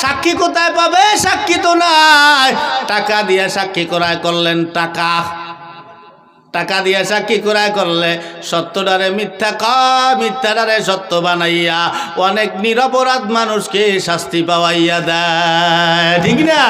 সাক্ষী কোথায় পাবে? সাক্ষী তো নাই। টাকা দিয়ে সাক্ষী ক্রয় করলেন, টাকা দিয়ে সাক্ষী ক্রয় করলে সত্যটারে মিথ্যা মিথ্যাটারে সত্য বানাইয়া অনেক নিরপরাধ মানুষকে শাস্তি পাওয়াইয়া দেয়, ঠিক না?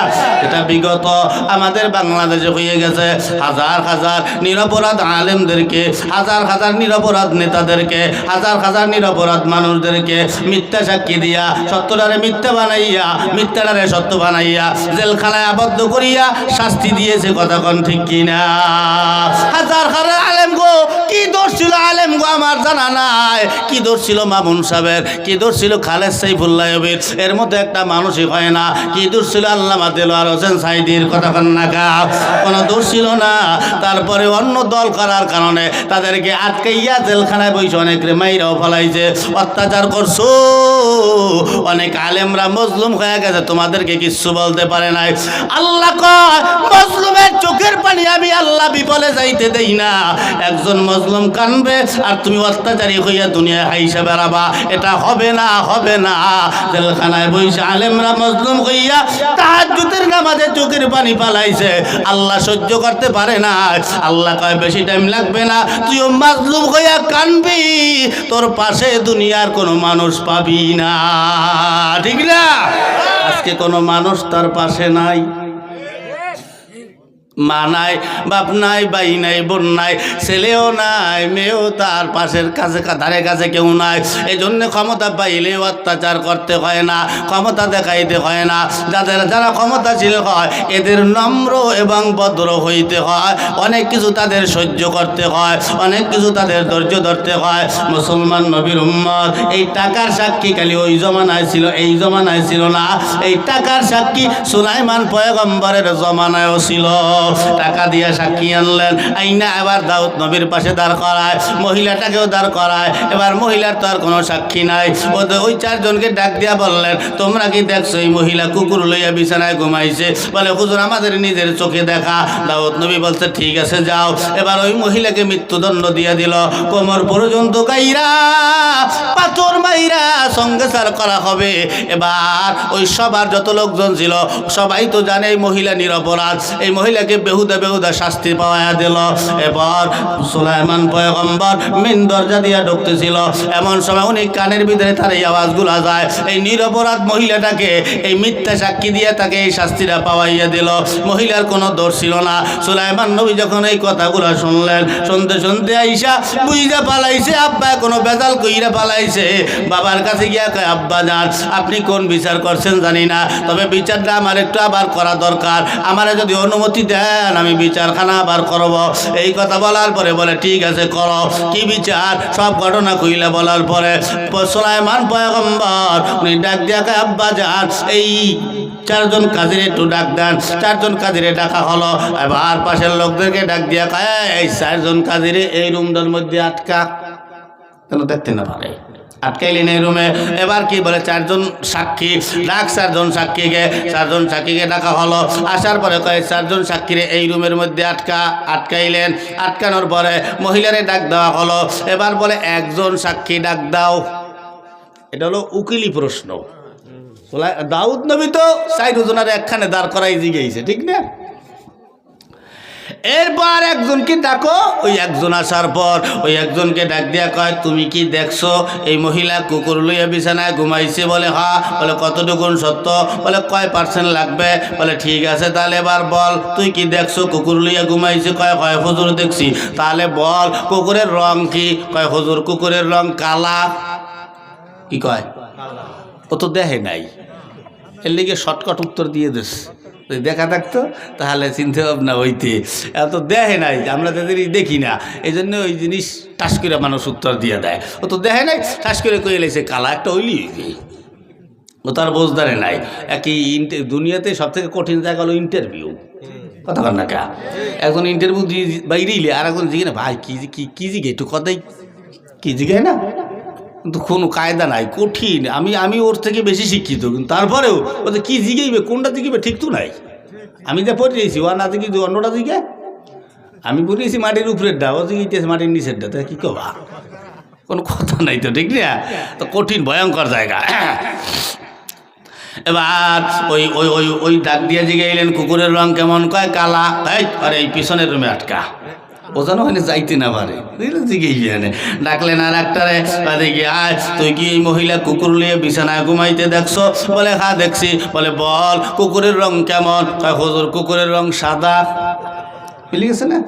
এটা বিগত আমাদের বাংলাদেশে হয়ে গেছে। হাজার হাজার নিরপরাধ আলেমদেরকে, হাজার হাজার নিরপরাধ নেতাদেরকে, হাজার হাজার নিরপরাধ মানুষদেরকে মিথ্যা সাক্ষী দিয়া সত্যটারে মিথ্যা বানাইয়া মিথ্যাটারে সত্য বানাইয়া জেলখানায় আবদ্ধ করিয়া শাস্তি দিয়েছে। কথা কোন ঠিক কিনা? হাজার আলেম গো, কি দোষ ছিল আলেম গো আমার জানা নাই। কি দোষ ছিল মামুন সাহেবের, কি দোষ ছিল খালেদ সাইফুল্লাহর, এর মধ্যে একটা মানুষই হয় না। কি দোষ ছিল আল্লামা দেলোয়ার হোসেন সাইদির? কথা কন্যা, কোনো দোষ ছিল না। তারপরে অন্য দল করার কারণে তাদেরকে আটকাইয়া জেলখানায় বসে অনেক মাইরাও ফলাইছে, অত্যাচার করছো। অনেক আলেমরা মজলুম হয়ে গেছে, তোমাদেরকে কিচ্ছু বলতে পারে নাই। আল্লাহ কয় মজলুমের চোখের পানি আমি আল্লাহ বিপলে যাইতে দেই না। একজন মজলুম কানবে আর তুমি অত্যাচারী হইয়া দুনিয়ায় হাইসা বেড়াবা, এটা হবে না, হবে না। জেলখানায় বসে আলেমরা মজলুম হইয়া তাহাজ্জুদের নামাজে চোখের পানি পালাইছে, আল্লাহ সহ্য করতে পারে না। আল্লাহ কয় বেশি টাইম লাগবে না, তুইও মজলুম হইয়া কানবি, তোর পাশে দুনিয়ার কোনো মানুষ পাবি না, ঠিক না? আজকে কোনো মানুষ তার পাশে নাই। মা নাই, বাপ নাই, ভাই নাই, বোন নাই, ছেলেও নাই, মেয়েও তার পাশের কাছে ধারে কাছে কেউ নাই। এই জন্য ক্ষমতা পাইলে অত্যাচার করতে হয় না, ক্ষমতা দেখাইতে হয় না। যারা ক্ষমতাশীল হয় এদের নম্র এবং ভদ্র হইতে হয়। অনেক কিছু তাদের সহ্য করতে হয়, অনেক কিছু তাদের ধৈর্য ধরতে হয়। মুসলমান নবীর উম্মত এই টাকার সাক্ষী খালি ওই জমানায় ছিল, এই জমানায় ছিল না। এই টাকার সাক্ষী সুলাইমান পয়গম্বরের জমানায়ও ছিল। টাকা দিয়ে সাক্ষী আনলেন, আইনা এবার দাউদ নবীর পাশে দাঁড় করায়, মহিলাটাকেও দাঁড় করায়। এবার মহিলার তো আর কোনো সাক্ষী নাই। ওই চারজনকে ডাক দিয়া বললেন, তোমরা কি দেখছো এই মহিলা কুকুর লইয়া বিছানায় ঘুমাইছে? বলে হুজুর আমাদের নিজের চোখে দেখা। দাউদ নবী বলছে ঠিক আছে যাও। এবার ওই মহিলাকে মৃত্যুদণ্ড দিয়া দিল, কোমর পর্যন্ত গাইরা পাথর মাইরা সঙ্গে সার করা হবে। এবার ওই সবার যত লোকজন ছিল সবাই তো জানে এই মহিলা নিরপরাধ, এই মহিলাকে বেহুদা শাস্তি পাওয়া দিল। এবার সুলাইমান পয়গম্বর মেন দরজা দিয়া ঢুকতেছিল, এমন সময় উনি কানের ভিতরে তার এই আওয়াজগুলো যায়, এই নিরপরাধ মহিলাটাকে এই মিথ্যা সাক্ষী দিয়ে তাকে এই শাস্তিটা পাওয়াইয়া দিল। মহিলার কোনো দোষ ছিল না। সুলাইমান নবী যখন এই কথাগুলো শুনলেন, শুনতে শুনতে আইসা বুইজা পালাইছে, আব্বা কোনো বেজাল কইরা পালাইছে। বাবার কাছে গিয়া কয়, আব্বা জান আপনি কোন বিচার করছেন জানি না, তবে বিচারটা আমার একটু আবার করা দরকার, আমারে যদি অনুমতি দেন আমি বিচারখানা আবার করব। এই কথা বলার পরে বলে ঠিক আছে করো। কি বিচার? সব ঘটনা কইলা বলার পরে সুলাইমান পয়গম্বর উনি ডাক দিয়া কয়, আব্বা জান এই চারজন কাজীর একটু ডাক দেন। চারজন কাজীরে ডাকা হলো। এবার পাশের লোকদেরকে ডাক দিয়া কয়, এই চারজন কাজীরে এই রুমটার মধ্যে আটকা, কেন দেখতে না পারে, আটকাইলেন এই রুমে। এবার কি বলে চারজন সাক্ষী ডাক, চারজন সাক্ষীকে ডাকা হলো। আসার পরে কয় চারজন সাক্ষীরে এই রুমের মধ্যে আটকাইলেন। আটকানোর পরে মহিলারে ডাক দেওয়া হলো। এবার বলে একজন সাক্ষী ডাক দাও। এটা হলো উকিলি প্রশ্ন। দাউদ নবী তো 4 জনের একখানে দাঁড় করাই জিগেছে, ঠিক না? এরপর একজনকে ডাকো। ওই একজন আসার পর ওই একজনকে ডাক দিয়া কয়, তুমি কি দেখছো এই মহিলা কুকুর লইয়া বিছানায় ঘুমাইছে? বলে হ্যাঁ। বলে কতটুকুন সত্য? বলে কয় % লাগবে? বলে ঠিক আছে তাহলে এবার বল তুই কি দেখছো কুকুর লইয়া ঘুমাইছে? কয় হুজুর দেখছি। তাহলে বল কুকুরের রং কি? কয় হুজুর কুকুরের রং কালা। কি কয়? ও তো দেখে নাই, এর লিগে শর্টকাট উত্তর দিয়ে দিস। দেখা থাকতো তাহলে চিন্তা ভাবনা হইতে। এত দেখে নাই, আমরা তাদের দেখি না, এই জন্য ওই জিনিস টাস করে মানুষ উত্তর দিয়ে দেয়। ও তো দেখে নাই, টাস করে কয়ে লাইছে কালা, একটা হইলি ও তার বোঝদারে নাই। একই দুনিয়াতে সব থেকে কঠিন জায়গা হলো ইন্টারভিউ। কথা কর না কা, এখন ইন্টারভিউ দিয়ে বাইরেইলে আর এখন জিগে না ভাই কি জিগে একটু কথাই কি জিগে না, কিন্তু কোনো কায়দা নাই, কঠিন। আমি ওর থেকে বেশি শিক্ষিত, কিন্তু তারপরেও ওদের কী জিগেইবে, কোনটা জিগেবে ঠিক তো নাই। আমি যা পড়িয়েছি ও না জিগে অন্যটা জিগে। আমি পড়িয়েছি মাটির উপরেরটা, ও জিগেছে মাটির নিচেরটা, তা কী কবা, কোনো কথা নাই তো, ঠিক না? তো কঠিন ভয়ঙ্কর জায়গা। এবার ওই ওই ওই ওই ডাক দিয়ে জিগাইলেন কুকুরের রং কেমন, কয় কালা। আরে এই পিছনের রুমে আটকা, বোঝানো হয়নি যাইতে না পারে, জিগেই ডাকলেন আর একটারে, দেখি আয় তুই কি এই মহিলা কুকুর নিয়ে বিছানায় ঘুমাইতে দেখছো? বলে হ্যাঁ দেখছি। বলে বল কুকুরের রং কেমন? কয় হুজুর কুকুরের রং সাদা। মিলে গেছে না,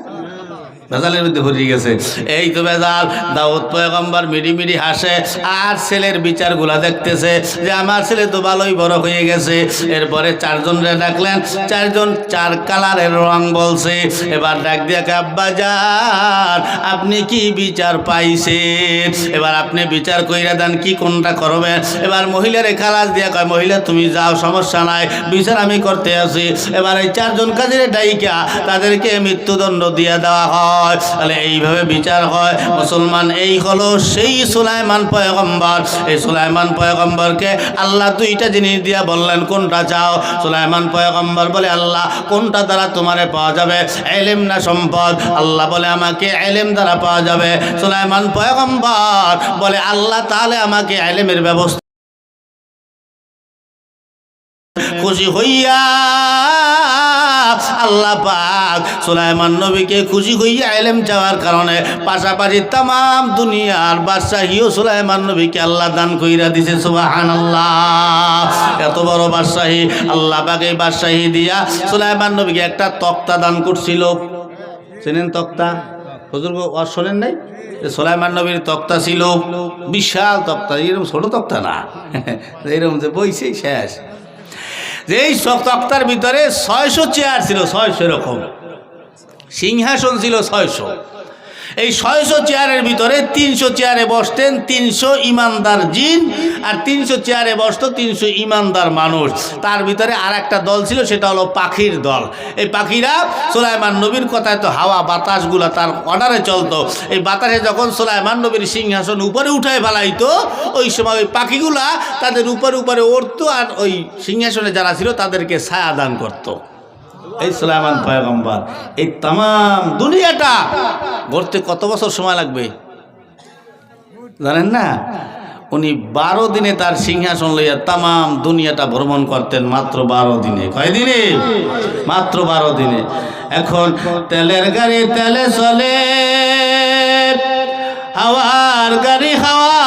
ভেজালের মধ্যে ভরিয়ে গেছে। এই তো ভেজাল। দাউদ পয়গম্বর মিডি মিডি হাসে আর ছেলের বিচারগুলা দেখতেছে যে আমার ছেলে তো ভালোই বড় হয়ে গেছে। এরপরে চারজনরে ডাকলেন, চারজন চার কালারের রং বলছে। এবার ডাক দিয়ে আব্বা যান আপনি কি বিচার পাইছেন? এবার আপনি বিচার কইরা দেন কি কোনটা করবেন। এবার মহিলারে খালাস দিয়া কয় মহিলা তুমি যাও, সমস্যা নাই, বিচার আমি করতে আছি। এবার এই চারজন কাজের ডাইকা তাদেরকে মৃত্যুদণ্ড দিয়ে দেওয়া হয়। তাহলে এইভাবে বিচার হয়। মুসলমান এই হলো সেই সুলাইমান পয়গম্বর। এই সুলাইমান পয়গম্বরকে আল্লাহ দুইটা জিনিস দিয়া বললেন কোনটা চাও? সুলাইমান পয়গম্বর বলে আল্লাহ কোনটা দ্বারা তোমারে পাওয়া যাবে, ইলম না সম্পদ? আল্লাহ বলে আমাকে ইলম দ্বারা পাওয়া যাবে। সুলাইমান পয়গম্বর বলে আল্লাহ তাহলে আমাকে ইলমের ব্যবস্থা। খুশি হইয়া আল্লাহ পাক সুলাইমান নবীকে খুশি হইয়া ইলম চাওয়ার কারণে পাশাপাশি তাম দুনিয়ার বাদশাহীও সুলাইমান নবীকে আল্লাহ দান কইরা দিছে। সুবহানাল্লাহ, এত বড় বাদশাহী আল্লাহ পাক এই বাদশাহী দিয়া সুলাইমান নবীকে একটা তক্তা দান করছিল। চেনেন তক্তা? হুজুর শোনেন নাই? সুলাইমান নবীর তক্তা ছিল বিশাল তক্তা, এরকম ছোট তক্তা না, এরকম যে বইছেই শেষ। যেই তক্তার ভিতরে 600 চেয়ার ছিল, 600 এরকম সিংহাসন ছিল 600। এই 600 চেয়ারের ভিতরে 300 চেয়ারে বসতেন 300 ইমানদার জিন, আর 300 চেয়ারে বসতো 300 ইমানদার মানুষ। তার ভিতরে আর একটা দল ছিল, সেটা হলো পাখির দল। এই পাখিরা সুলাইমান নবীর কথায় তো হাওয়া বাতাসগুলা তার অর্ডারে চলতো। এই বাতাসে যখন সুলাইমান নবীর সিংহাসন উপরে উঠায় ফেলাইতো, ওই সময় ওই পাখিগুলা তাদের উপরে উপরে উঠতো আর ওই সিংহাসনে যারা ছিল তাদেরকে ছায়া দান করতো। এই সুলাইমান পয়গম্বর এই তাম দুনিয়াটা গড়তে কত বছর সময় লাগবে জানেন না? উনি 12 দিনে তার সিংহাসন লইয়া তাম দুনিয়াটা ভ্রমণ করতেন, মাত্র 12 দিনে। কয় দিনে? মাত্র 12 দিনে। এখন তেলের গাড়ি তেলে চলে, হাওয়ার গাড়ি হাওয়া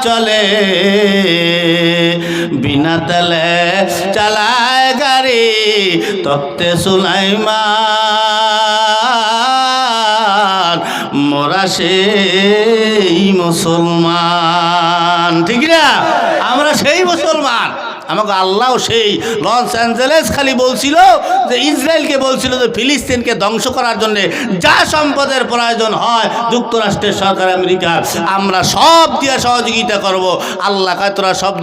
চলে, বিনা তেলে চালায় গাড়ি তক্তে সুলাইমান, মোরা সেই মুসলমান। ঠিক না? আমরা সেই মুসলমান। আমাকে আল্লাহও সেই লস অ্যাঞ্জেলেস খালি বলছিল যে ইসরায়েলকে বলছিল যে ফিলিস্তিনকে ধ্বংস করার জন্য যা সম্পদের প্রয়োজন হয় যুক্তরাষ্ট্রের সরকার আমেরিকার আমরা সব দিয়ে সহযোগিতা করব। আল্লাহ কয় তোরা সব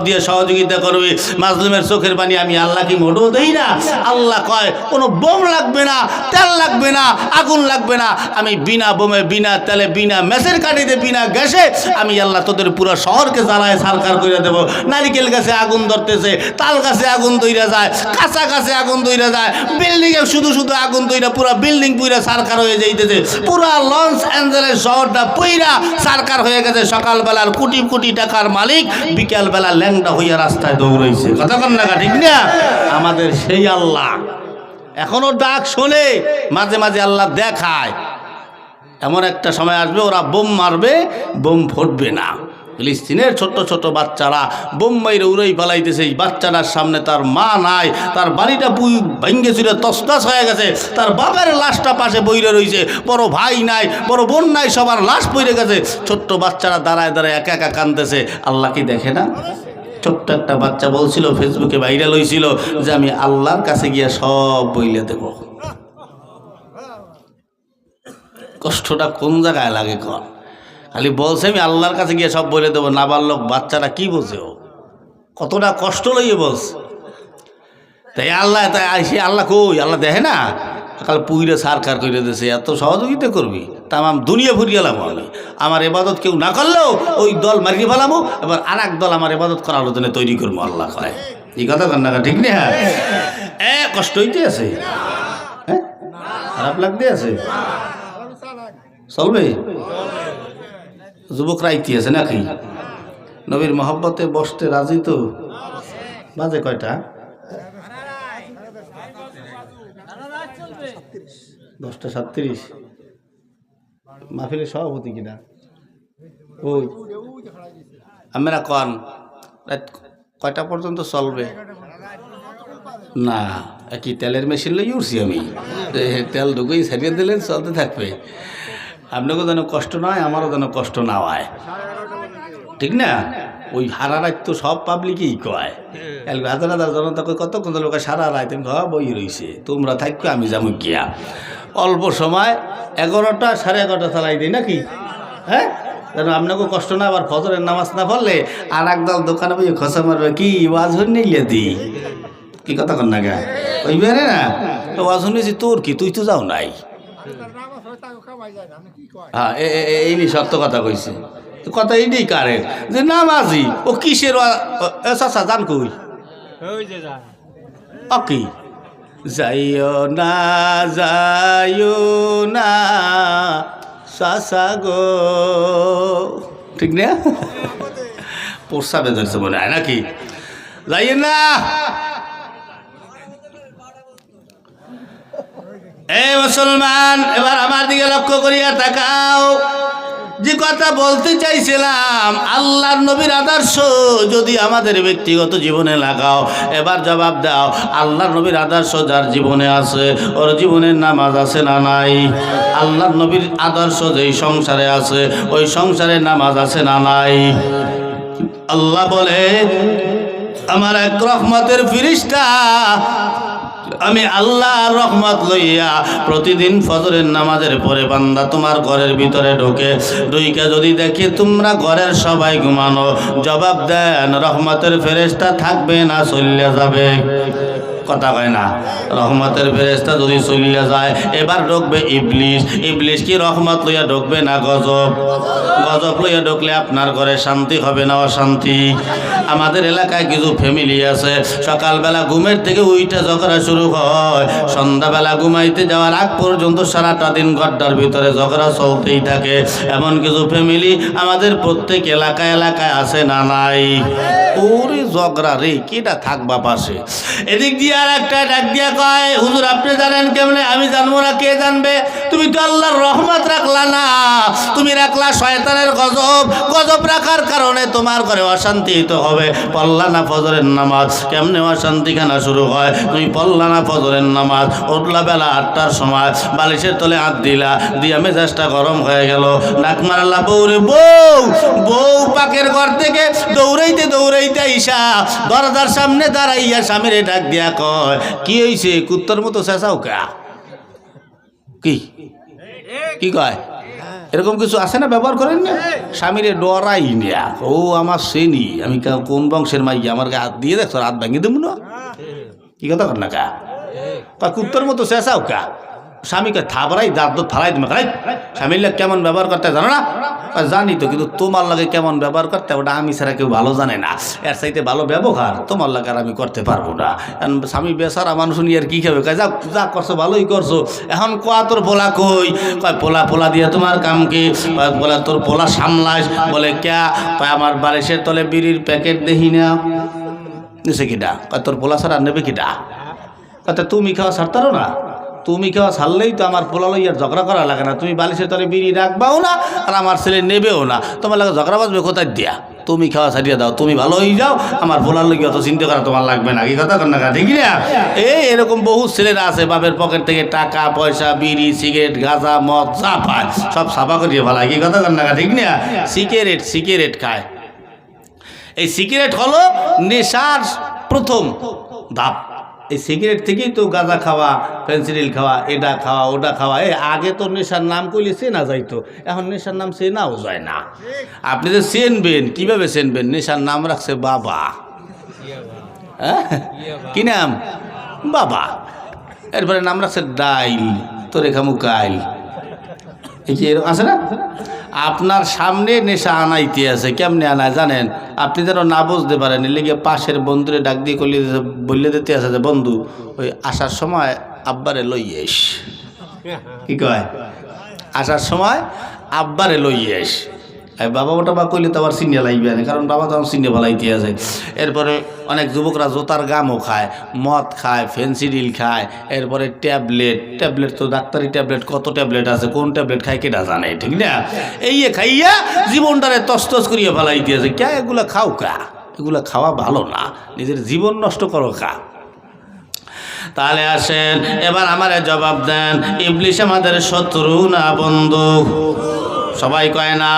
দিয়ে সহযোগিতা করবি। মাজলুমের চোখের পানি আমি আল্লাহ কি মোটেও দেই না? আল্লাহ কয় কোনো বোম লাগবে না, তেল লাগবে না, আগুন লাগবে না, আমি বিনা বোমে বিনা তেলে বিনা মেসের কাঠিতে বিনা গ্যাসে আমি আল্লাহ তোদের পুরো শহরকে জ্বালায় সারকার করে দেবো। নারিকেল গাছে আগুন ধরতেছে, তাল গাছে আগুন দইরা যায়, কাঁচা গাছে আগুন দইরা যায়, বিল্ডিংয়ে শুধু শুধু আগুন দইরা পুরো বিল্ডিং পুরা সারকার হয়ে যাইতেছে। পুরা লস অ্যাঞ্জেলেস শহরটা পুইরা সারকার হয়ে গেছে। সকালবেলার কোটি কোটি টাকার মালিক বিকালবেলা ল্যাংটা হইয়া রাস্তায় দৌড়াইছে। কথা কন না? ঠিক না? আমাদের সেই আল্লাহ এখনো ডাক শোনে, মাঝে মাঝে আল্লাহ দেখায়। এমন একটা সময় আসবে ওরা বোম মারবে, বোম ফুটবে না। ফিলিস্তিনের ছোট ছোট বাচ্চারা বোম্বাইরে উড়াই পালাইতেছে। বাচ্চাটার সামনে তার মা নাই, তার বাড়িটা ভেঙ্গে চুরে তসতস হয়ে গেছে, তার বাবার লাশটা পাশে বইরে রয়েছে, বড় ভাই নাই, বড় বোন নাই, সবার লাশ পড়ে গেছে। ছোট্ট বাচ্চারা দাঁড়ায় দাঁড়ায় একা একা কাঁদতেছে। আল্লাহ কি দেখে না? ছোট্ট একটা বাচ্চা বলছিল, ফেসবুকে ভাইরাল হয়েছিল যে আমি আল্লাহর কাছে গিয়ে সব বইলে দেব। কষ্টটা কোন জায়গায় লাগে কর? খালি বলছে আমি আল্লাহর কাছে গিয়ে সব বলে দেবো। নাবালক বাচ্চাটা কি বোঝে? ও কতটা কষ্ট লইয়ে বলছে। তাই আল্লাহ তাই সে আল্লাহ কই? আল্লাহ দেখে না? কাল পুইরে সারকার করে দিয়েছে। এত সহযোগিতা করবি? তাম দুনিয়া ফুরিয়ে গেলাম আমি। আমার এবাদত কেউ না করলেও ওই দল মারিয়ে ফেলামো, এবার আর এক দল আমার এবাদত করার জন্য তৈরি করবো। আল্লাহ কয় এই কথা কর না? ঠিক না? কষ্ট হইতে আছে, হ্যাঁ খারাপ লাগতে আছে, চলবে? যুবকরা ইতি আছে নাকি? নবীর মহব্বতে বসতে রাজি তো? বাজে কয়টা? 10:37। মাহফিলের সভাপতি কিনা? ওই আমরা কন রাত কয়টা পর্যন্ত চলবে? না, কি তেলের মেশিন লই উঠছি আমি, তেল ঢুকেই ছাড়িয়ে দিলেন চলতে থাকবে। আপনাকেও যেন কষ্ট না হয়, আমারও যেন কষ্ট না হয়, ঠিক না? ওই হারা রাত তো সব পাবলিকই কয়, হাজার হাজার জনতা কয় কতক্ষণ লোক সারা রাত বই রয়েছে, তোমরা থাকবে আমি যাবো গিয়া। অল্প সময় 11টা 11:30 চালাই দিই নাকি? হ্যাঁ, যেন আপনাকেও কষ্ট না, আবার ফজরের নামাজ না পড়লে আর একদল দোকানে বই খসা মারবে, কি ওয়াজ নিলে দি কি কথা কর না গা ওই বেড়ে না তো ওয়াজ শুনেছি তোর কি, তুই তো যাও নাই। হ্যাঁ, এই নি সত্য কথা কইছে, কথা এইটাই কারেক্ট যে নামাজি ও কিসের চাচা জান কই কি যাইও না যাইও না চাচা গো, ঠিক না? প্রস্তাবে ধরছে মনে হয় নাকি? যাইয়েন না। এই মুসলমান, এবার আমার দিকে লক্ষ্য করিয়া তাকাও। যে কথা বলতে চাইছিলাম, আল্লাহর নবীর আদর্শ যদি আমাদের ব্যক্তিগত জীবনে লাগাও, এবার জবাব দাও, আল্লাহর নবীর আদর্শ যার জীবনে আছে ওর জীবনের নামাজ আছে না নাই? আল্লাহর নবীর আদর্শ যেই সংসারে আছে ওই সংসারে নামাজ আছে না নাই? আল্লাহ বলে, আমার এক রহমতের ফিরিস্তা আমি আল্লাহর রহমত লইয়া প্রতিদিন ফজরের নামাজের পরে বান্দা তোমার ঘরের ভিতরে ঢোকে, ঢুইকা যদি দেখি তোমরা ঘরের সবাই ঘুমানো, জবাব দেন রহমতের ফেরেশতা থাকবে না চলিয়া যাবে? কথা কয় না? রহমতের ফেরেশতা যদি চলিয়া যায় এবার ঢুকবে ইবলিশ। ইবলিশ কি রহমত লইয়া ঢুকবে না গজব? গজব লইয়া ঢুকলে আপনার ঘরে শান্তি হবে না অশান্তি? আমাদের এলাকায় কিছু ফ্যামিলি আছে, সকালবেলা ঘুমের থেকে উইটা ঝগড়া শুরু হয়, সন্ধ্যাবেলা ঘুমাইতে যাওয়ার আগ পর্যন্ত সারাটা দিন ঘরটার ভিতরে ঝগড়া চলতেই থাকে। এমন কিছু ফ্যামিলি আমাদের প্রত্যেক এলাকায় এলাকায় আছে না নাই? ওরে ঝগড়া রে, কেটা থাকবা পাশে? এদিক দিয়ে আর একটা ডাক দিয়া কয়, হুজুর আপনি জানেন কেমনে? আমি জানবো না, কে জানবে? তুমি তো আল্লাহর রহমত রাখলা না, তুমি রাখলা শয়তানের গজব। গজব রাখার কারণে তোমার ঘরে অশান্তি তো হবে। পড়লা না ফজরের নামাজ, কেমনে অশান্তিখানা শুরু হয়? তুমি পড়লা না ফজরের নামাজ, উঠলা বেলা 8টার সময়, বালিশের তলে হাত দিলা, দিয়া মেজাজটা গরম হয়ে গেল, নাক মারলা বউরে, বউ বউ পাকের ঘর থেকে দৌড়াইতে দৌড়াইতে আইসা দরজার সামনে দাঁড়াইয়া স্বামীরে ডাক দিয়া কয়, কি হইছে? কুত্তার মতো চেঁচাও কা? কি কি কয়? এরকম কিছু আছে না? ব্যবহার করেন না? স্বামীরে ডরাই না, ও আমার শ্রেণী, আমি কোন বংশের মাইয়া, আমার হাত দিয়ে দেখছো হাত ভাঙিয়ে দেবো না? কি কথা কর না কা? কুত্তার মতো চেঁচাও কা? স্বামীকে থাবড়াই দাঁত ফালাই দেবে। স্বামীর লাগে কেমন ব্যবহার করতে জানো না? জানি তো, কিন্তু তোমার লাগে কেমন ব্যবহার করতে ওটা আমি ছাড়া কেউ ভালো জানে না। এর চাইতে ভালো ব্যবহার তোমার লাগে আর আমি করতে পারবো না। স্বামী বেচারা মানুষ নিয়ে আর কি খাবে? যা যা করছো ভালোই করছো, এখন কোয়া তোর পোলা কই? কয় পোলা পোলা দিয়ে তোমার কাম কি? বলে তোর পোলা সামলাস। বলে ক্যা? কয় আমার বালিশের তলে বিড়ির প্যাকেট দেখি না। নিছে কিটা? কয় তোর পোলা ছাড়া নেবে কিটা? কয় তুমি খাওয়া ছাড়তারো না? তুমি খাওয়া ছাড়লেই তো আমার পোলা লইয়ার ঝগড়া করা লাগে না। তুমি বালিশের তলে বিড়ি রাখবাও না আর আমার ছেলে নেবেও না, তোমার লাগে ঝগড়া বাজবে কোথায় দিয়া? তুমি খাওয়া ছাড়িয়ে দাও, তুমি ভালো হয়ে যাও, আমার পোলার লইয়া অত চিন্তা করা তোমার লাগবে না। কি কথা কর না? ঠিক না? এরকম বহু ছেলেরা আছে, বাপের পকেট থেকে টাকা পয়সা, বিড়ি, সিগারেট, গাঁজা, মদ যা পায় সব সাফা করিয়ে ফেলায়। কি কথা কর না? ঠিক না? সিগারেট খায়। এই সিগারেট হলো নেশার প্রথম ধাপ। এই সিগারেট থেকেই তো গাঁজা খাওয়া, ফেন্সিডিল খাওয়া, এটা খাওয়া, ওটা খাওয়া। আগে তো নেশার নাম কইলে চেনা যাইতো, এখন নেশার নাম চেনাও যায় না। আপনি যে চেনবেন, কিভাবে চেনবেন? নেশার নাম রাখছে বাবা। হ্যাঁ, কি নাম? বাবা। এরপরে নাম রাখছে ডাইল, তোরে খামু গাইল। এই যে আছে না? আপনার সামনে নেশা আনাইতে আছে। কেমনে আনায় জানেন? আপনি যেন না বুঝতে পারেন, এর লেগে পাশের বন্ধুরে ডাক দিয়ে বললে দিতে আছে যে বন্ধু ওই আসার সময় আব্বারে লইয়েস। কি কয়? আসার সময় আব্বারে লইয়েস। আর বাবা ওটা বা কইলে তো আবার চিনে লাগবে না, কারণ বাবা তো আমার চিনে ভালাইতে আছে। এরপরে অনেক যুবকরা জোতার গামও খায়, মদ খায়, ফেন্সিডিল খায়, এরপরে ট্যাবলেট তো ডাক্তারি ট্যাবলেট কত ট্যাবলেট আছে, কোন ট্যাবলেট খায় কেটা জানে, ঠিক না? এই খাইয়া জীবনটারে তস্তস করিয়া ফেলাইতে আছে। কে এগুলা খাও কা? এগুলা খাওয়া ভালো না, নিজের জীবন নষ্ট করো কা। তাহলে আসেন এবার আমারে জবাব দেন, ইবলিশ আমাদের শত্রু না বন্ধু? সবাই কয় না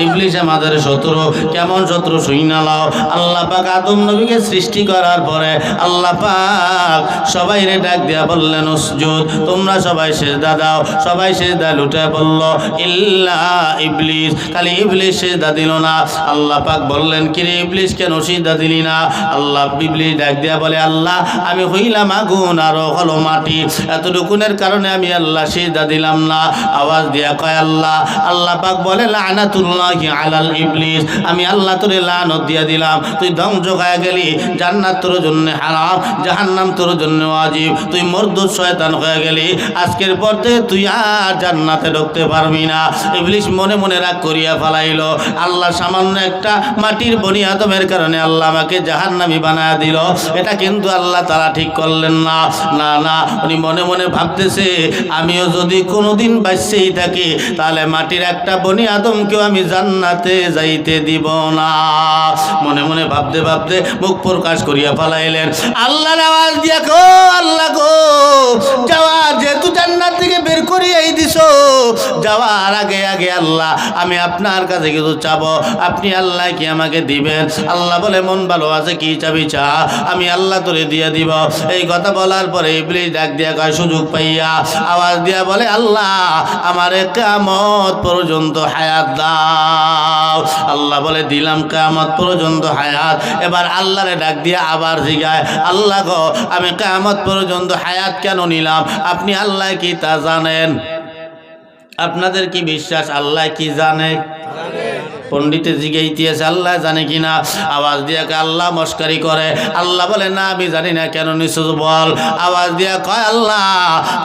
ইবলিশ আমাদের শত্রু। কেমন শত্রু শুইনা লাও। আল্লাহ পাক আদম নবীকে সৃষ্টি করার পরে আল্লাহ পাক সবাইরে ডাক দিয়া বললেন উসজুদ, তোমরা সবাই সিজদা দাও। সবাই সিজদা লুটে বলল ইল্লা ইবলিস, খালি ইবলিস সিজদা দিল না। আল্লাহ পাক বললেন কিরে ইবলিস কেন সিজদা দিলি না? আল্লাহ ইবলিস ডাক দিয়া বলে আল্লাহ আমি হইলাম আগুন আর হলো মাটি, এতটুকুনের কারণে আমি আল্লাহ সিজদা দিলাম না। আওয়াজ দিয়া কয় আল্লাহ। আল্লাহ পাক বলে লানাতুল্লাহি আলাল ইবলিস, আমি আল্লাহ তোরে লানত দিয়া দিলাম, তুই ধ্বংস হয়ে গেলি। জান্নাত তোর জন্য হারাম, জাহান্নাম তোর জন্য ওয়াজিব, তুই মরদুদ শয়তান হয়ে গেলি। আজকের পর থেকে তুই আর জান্নাতে ঢুকতে পারবি না। ইবলিস মনে মনে রাগ করিয়া ফেলাইলো। আল্লাহ সামান্য একটা মাটির বনি আদমের কারণে আল্লাহ আমাকে জাহান্নামী বানায় দিল, এটা কিন্তু আল্লাহ তাআলা ঠিক করলেন না। না না, উনি মনে মনে ভাবতেছে আমিও যদি কোনোদিন বাঁচতেই থাকি তাহলে মাটির একটা বনি আদমকেও আমি জান্নাতে যাইতে দিব না। মনে মনে ভাবতে ভাবতে মুখ প্রকাশ করিয়া ফেলাইলেন। আল্লাহর আওয়াজ দিয়া গো আল্লাহ গো, যাওয়ার যেহেতু জান্নাত থেকে বের করিয়াই দিছো, যাওয়ার আগে আগে আল্লাহ আমি আপনার কাছে কিছু চাবো, আপনি আল্লাহ কি আমাকে দিবেন? আল্লাহ বলে মন ভালো আছে, কি চাবি চা, আমি আল্লাহ তোরে দিয়ে দিব। এই কথা বলার পরে ইবলিস ডাক দিয়া কয় সুযোগ পাইয়া আওয়াজ দিয়া বলে আল্লাহ আমারে কিয়ামত পর্যন্ত হায়াত দাও। আল্লাহ বলে দিলাম কিয়ামত পর্যন্ত হায়াত। এবার আল্লাহরে ডাক দিয়া আবার জিগায় আল্লাহ গো আমি কিয়ামত পর্যন্ত হায়াত কেন নিলাম? আপনি আল্লাহ কি তা জানেন? আপনাদের কি বিশ্বাস আল্লাহ কি জানে? পণ্ডিতে জিগাইতেছে আল্লাহ জানে কিনা। আওয়াজ দিয়া আল্লাহ মস্কারি করে। আল্লাহ বলে না আমি জানি না, কেন নিশ্চয় বল। আওয়াজ দিয়া কয় আল্লাহ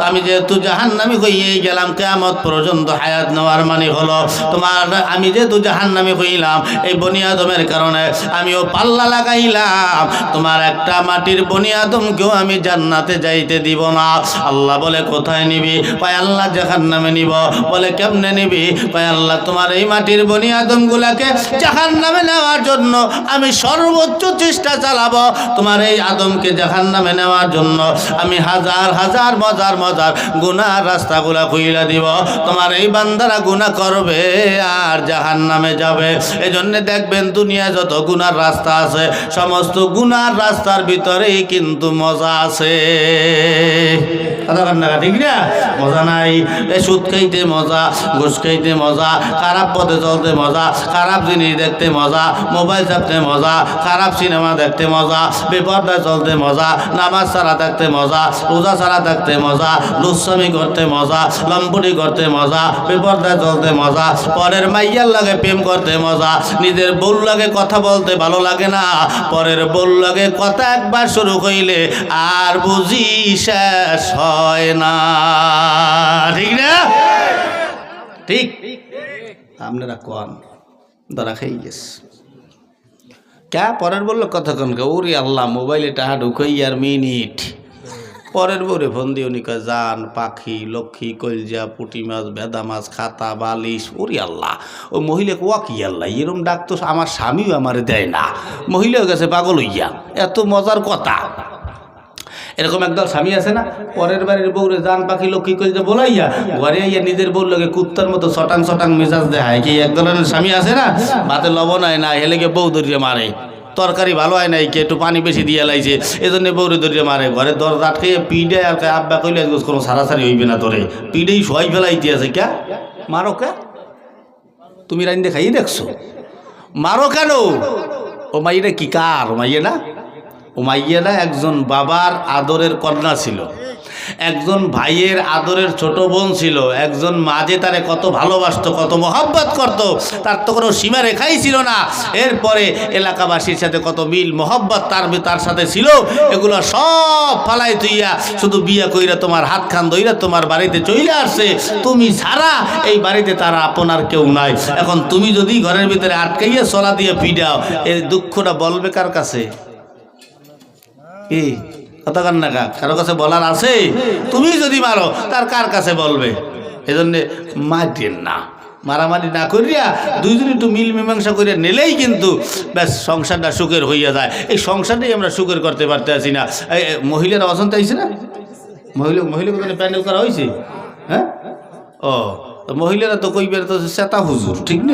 আমি যেহেতু জাহান্নামী হইয়েই গেলাম, কিয়ামত পর্যন্ত হায়াত নেওয়ার মানে হলো তোমার, আমি যেহেতু জাহান্নামী হইলাম এই বনি আদমের কারণে আমিও পাল্লা লাগাইলাম, তোমার একটা মাটির বনি আদমকেও আমি জান্নাতে যাইতে দিব না। আল্লাহ বলে কোথায় নিবি? কয় আল্লাহ জাহান্নামে নিব। বলে কেমনে নিবি? কয় আল্লাহ তোমার এই মাটির বনি আদম গুলাকে জাহান্নামে নেওয়ার জন্য আমি সর্বোচ্চ চেষ্টা চালাবো। তোমার এই আদমকে জাহান্নামে নেওয়ার জন্য আমি হাজার হাজার মজার মজার গুনার রাস্তাগুলা খুইলা দিব। তোমার এই বান্দারা গুনাহ করবে আর জাহান্নামে যাবে। এজন্য দেখবেন দুনিয়া যত গুনার রাস্তা আছে সমস্ত গুনার রাস্তার ভিতরেই কিন্তু মজা আছে। ঠিক না? মজা নাই? সুদ খাইতে মজা, ঘুষ খাইতে মজা, খারাপ পথে চলতে মজা, খারাপ জিনিস দেখতে মজা, মোবাইল চাপতে মজা, খারাপ সিনেমা দেখতে মজা, বেপরদায় চলতে মজা, নামাজ ছাড়া থাকতে মজা, রোজা ছাড়া থাকতে মজা, লুচ্ছামি করতে মজা, লম্পটি করতে মজা, বেপরদায় চলতে মজা, পরের মাইয়ার লাগে প্রেম করতে মজা, নিজের বউর লাগে কথা বলতে ভালো লাগে না, পরের বউর লাগে কথা একবার শুরু হইলে আর বুঝি শেষ হয় না। ঠিক না? ঠিক আপনারা কন ধরা খাই গেছে ক্যা? পরের বললো কতক্ষণ ওরে আল্লাহ মোবাইলে টাহা ঢুকই আর মিনিট। পরের বউরে ফোন দিয়ে উনি কয় জান, পাখি, লক্ষ্মী, কলজা, পুঁটি মাছ, ভেদা মাছ, খাতা, বালিশ। ওরে আল্লাহ, ও মহিলাকে ওয়া কি আল্লাহ এরম ডাক তো আমার স্বামীও আমারে দেয় না। মহিলাও গেছে পাগল হইয়া, এত মজার কথা। এরকম একদল স্বামী আছে না, পরের বাড়ির বউরে জান, পাখি, লক্ষ্মী কলজা বলাইয়া ঘরে আইয়া নিজের বউর লগে কুত্তার মতো ছটাং ছটাং মেজাজ দেখায়। কি একদলের স্বামী আছে না, ভাতে লবণ হয় না হেলেকে বউ ধরিয়ে মারে, তরকারি ভালো হয় নাই কি একটু পানি বেশি দিয়ে লাইছে এজন্য বউরে ধরিয়ে মারে, ঘরে দরজা আটকে পিডে আর আব্বা কইলে কোনো সারাসারি হইবে না, তোরে পিডেই সবাই ফেলাইতে আছে। ক্যা মারো? কে তুমি রাইন্দে খাইয়ে দেখছো? মারো কেন? ও মাইয়েরা কি কার? ও মাইয়ে না, ও মাইয়েরা একজন বাবার আদরের কন্যা ছিল। একজন ভাইয়ের আদরের ছোট বোন ছিল, একজন মা যে তারে কত ভালোবাসতো, কত মহব্বত করত, তার তো কোনো সীমা রেখাই ছিল না। এরপরে এলাকাবাসীর সাথে কত মিল মহব্বত তার সাথে ছিল, এগুলো সব ফালাই তুইয়া শুধু বিয়া কইরা তোমার হাত খান দইরা তোমার বাড়িতে চলে আসছে। তুমি ছাড়া এই বাড়িতে তারা আপনার কেউ নাই। এখন তুমি যদি ঘরের ভিতরে আটকাইয়া চলা দিয়ে পিডাও, এই দুঃখটা বলবে কার কাছে? কি কথা কান না, কারো কাছে বলার আছে? তুমি যদি মারো তার কার কাছে বলবে? এজন্য মারতেন না, মারামারি না করিয়া দুইজন একটু মিল মীমাংসা করিয়া নিলেই কিন্তু ব্যাস সংসারটা সুখের হইয়া যায়। এই সংসারটাই আমরা সুখের করতে পারতে আছি না। মহিলারা অসন্ত আইছে না, মহিলা প্যান্ডেল করা হয়েছে। হ্যাঁ, ও মহিলারা তো কইবার তো সেতা হুজুর, ঠিক না?